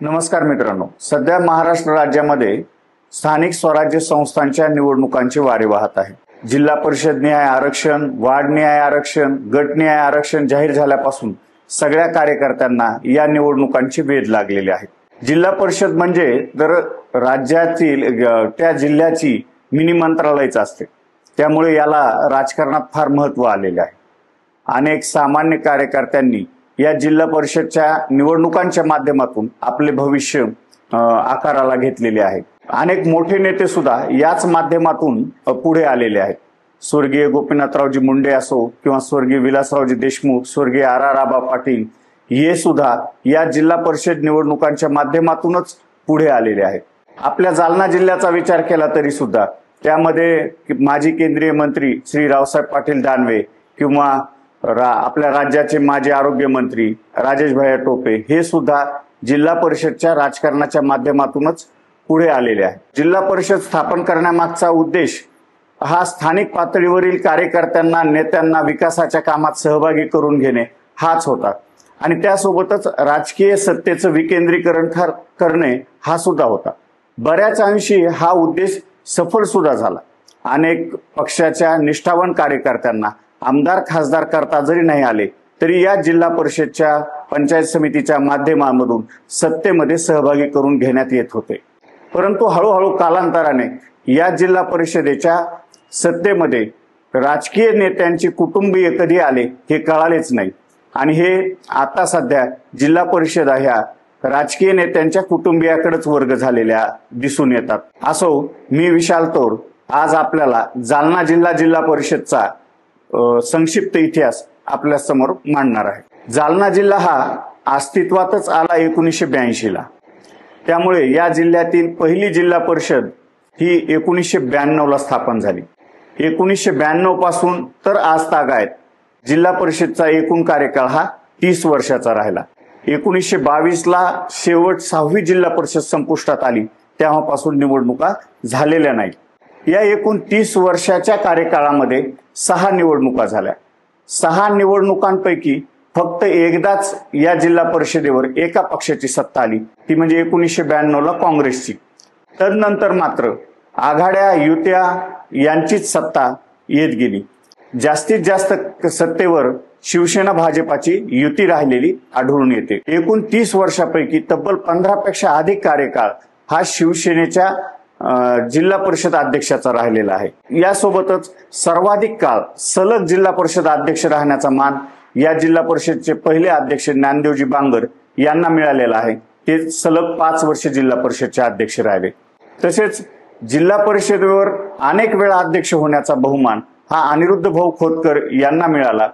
नमस्कार मित्रांनो, सध्या महाराष्ट्र राज्यामध्ये स्थानिक स्वराज्य संस्थांच्या निवडणुकांचे वारे वाहत आहे। जिल्हा परिषद निहाय आरक्षण, वार्ड निहाय आरक्षण, गट निहाय आरक्षण जाहीर झाल्यापासून सगळ्या कार्यकर्त्यांना या निवडणुकांचे वेध लागलेले आहेत। जिल्हा परिषद म्हणजे तर राज्यातील त्या जिल्ह्याची मिनी मंत्रालयच असते, त्यामुळे याला राजकारणात फार महत्त्व आलेले आहे। अनेक सामान्य कार्यकर्त्यांनी या जिल्हा परिषदच्या निवडणुकांच्या माध्यमातून आपले भविष्य आकाराला घेतलेले आहे। अनेक मोठे नेते सुद्धा याच माध्यमातून पुढे आलेले आहेत। स्वर्गीय गोपीनाथरावजी मुंडे असो किंवा स्वर्गीय विलासरावजी देशमुख, स्वर्गीय आर.आर. आबा पाटील हे सुद्धा या जिल्हा परिषद निवडणुकांच्या माध्यमातूनच पुढे आलेले आहेत। आपल्या जालना जिल्ह्याचा विचार केला तरी सुद्धा त्यामध्ये माजी केंद्रीय मंत्री श्री रावसाहेब पाटील दानवे किंवा आपल्या राज्याचे माजी आरोग्य मंत्री राजेश भैया टोपे हे सुद्धा जिल्हा परिषदच्या राजकारणाच्या माध्यमातूनच पुढे आलेले आहेत। जिल्हा परिषद स्थापन करण्यामागचा उद्देश हा स्थानिक पातळीवरील कार्यकर्त्यांना, नेत्यांना विकासाच्या कामात सहभागी करून घेणे हाच होता आणि त्यासोबतच राजकीय सत्तेचं विकेंद्रीकरण करणे हा सुद्धा होता। बऱ्याच अंशी हा उद्देश सफल सुद्धा झाला। अनेक पक्षाच्या निष्ठावान कार्यकर्त्यांना आमदार खासदार करता जरी नाही आले तरी या जिल्हा परिषदच्या पंचायत समितीच्या माध्यमांमधून सत्तेमध्ये सहभागी करून घेण्यात येत होते। परंतु हळूहळू कालांतराने या जिल्हा परिषदेच्या सत्तेमध्ये राजकीय नेत्यांची कुटुंबीय कधी आले हे कळालेच नाही आणि हे आता सध्या जिल्हा परिषद ह्या राजकीय नेत्यांच्या कुटुंबियाकडेच वर्ग झालेल्या दिसून येतात। असो, मी विशाल तोर आज आपल्याला जालना जिल्हा परिषदचा संक्षिप्त इतिहास आपल्या समोर मांडणार आहे। जालना जिल्हा हा अस्तित्वातच आला 1982 ला, त्यामुळे या जिल्ह्यातील पहिली जिल्हा परिषद ही 1992 ला स्थापन झाली। 1992 पासून तर आज तागायत जिल्हा परिषदचा एकूण कार्यकाळ हा 30 वर्षाचा राहिला। 1922 ला शेवट 6वी जिल्हा परिषद संपुष्टात आली, तेव्हापासून निवडणुका झालेल्या नाहीत। या एकूण 30 वर्षाच्या कार्यकाळामध्ये 6 निवडणुका झाल्या। 6 निवडणुकांपैकी फक्त एकदाच या जिल्हा परिषदेवर एका पक्षाची सत्ता आली, ती म्हणजे 1992 ला काँग्रेसची। तदनंतर मात्र आघाड्या, युत्या यांचीच सत्ता येत गेली। जास्तीत जास्त सत्तेवर शिवसेना भाजपाची युती राहिलेली आढळून येते। एकूण 30 वर्षापैकी तब्बल 15 पेक्षा अधिक कार्यकाळ हा शिवसेनेच्या जिल्हा परिषद अध्यक्षाचा राहिलेला आहे। यासोबतच सर्वाधिक काळ सलग जिल्हा परिषद अध्यक्ष राहण्याचा मान या जिल्हा परिषदचे पहिले अध्यक्ष ज्ञानदेवजी बांगर यांना मिळालेला आहे। ते सलग 5 वर्ष जिल्हा परिषदचे अध्यक्ष राहिले। तसेच जिल्हा परिषदेवर अनेक वेळा अध्यक्ष होण्याचा बहुमान हा अनिरुद्ध भाऊ खोतकर यांना मिळाला।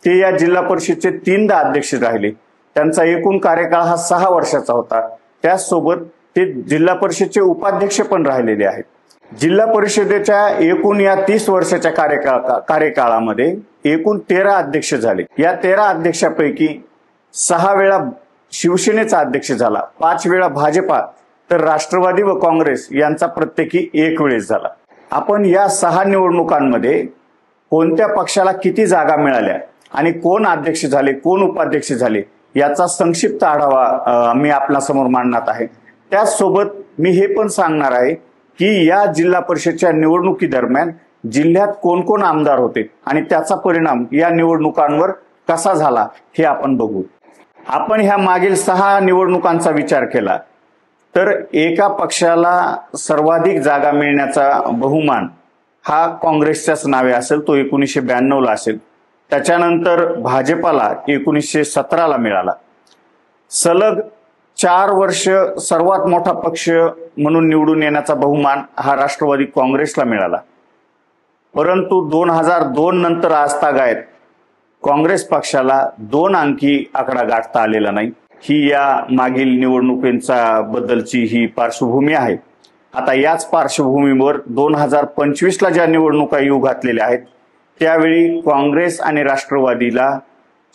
ते या जिल्हा परिषदचे 3दा अध्यक्ष राहिले। त्यांचा एकूण कार्यकाळ हा 6 वर्षाचा होता। त्याचसोबत ते जिल्हा परिषदचे उपाध्यक्ष पण राहिलेले आहेत। जिल्हा परिषदेच्या एकूण या 30 वर्षाच्या कार्यकाळामध्ये एकूण 13 अध्यक्ष झाले। या 13 अध्यक्षापैकी 6 वेळा शिवसेनेचा अध्यक्ष झाला, 5 वेळा भाजपा तर राष्ट्रवादी व काँग्रेस यांचा प्रत्येकी 1 वेळेस झाला। आपण या 6 निवडणुकांमध्ये कोणत्या पक्षाला किती जागा मिळाल्या आणि कोण अध्यक्ष झाले, कोण उपाध्यक्ष झाले याचा संक्षिप्त आढावा मी आपल्यासमोर मांडणार आहे। त्याचसोबत मी हे पण सांगणार आहे की या जिल्हा परिषदच्या निवडणुकीदरम्यान जिल्ह्यात कोण कोण आमदार होते आणि त्याचा परिणाम या निवडणुकांवर कसा झाला हे आपण बघू। आपण ह्या मागील 6 निवडणुकांचा विचार केला तर एका पक्षाला सर्वाधिक जागा मिळण्याचा बहुमान हा काँग्रेसच्याच नावे असेल, तो 1992 ला असेल। त्याच्यानंतर भाजपाला 1917 ला मिळाला। सलग 4 वर्ष सर्वात मोठा पक्ष म्हणून निवडून येण्याचा बहुमान हा राष्ट्रवादी काँग्रेसला मिळाला। परंतु 2002 नंतर आजतागायत काँग्रेस पक्षाला 2 अंकी आकडा गाठता आलेला नाही। ही या मागील निवडणुकींचा बद्दलची ही पार्श्वभूमी आहे। आता याच पार्श्वभूमीवर 2025 ला ज्या निवडणुका येऊ घातलेल्या आहेत त्यावेळी काँग्रेस आणि राष्ट्रवादीला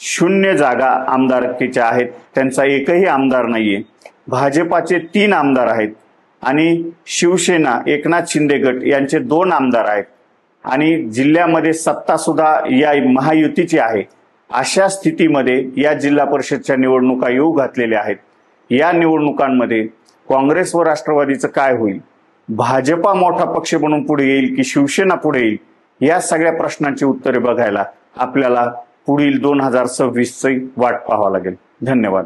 0 जागा आमदारकीच्या आहेत, त्यांचा एकही आमदार नाहीये। भाजपाचे 3 आमदार आहेत आणि शिवसेना एकनाथ शिंदे गट यांचे 2 आमदार आहेत आणि जिल्ह्यामध्ये सत्ता सुद्धा या महायुतीची आहे। अशा स्थितीमध्ये या जिल्हा परिषदच्या निवडणुका येऊ घातलेल्या आहेत। या निवडणुकांमध्ये काँग्रेस व राष्ट्रवादीचं काय होईल, भाजपा मोठा पक्ष म्हणून पुढे येईल की शिवसेना पुढे येईल, या सगळ्या प्रश्नांची उत्तरे बघायला आपल्याला पुढील 2026 ची वाट पाहावी लागेल. धन्यवाद.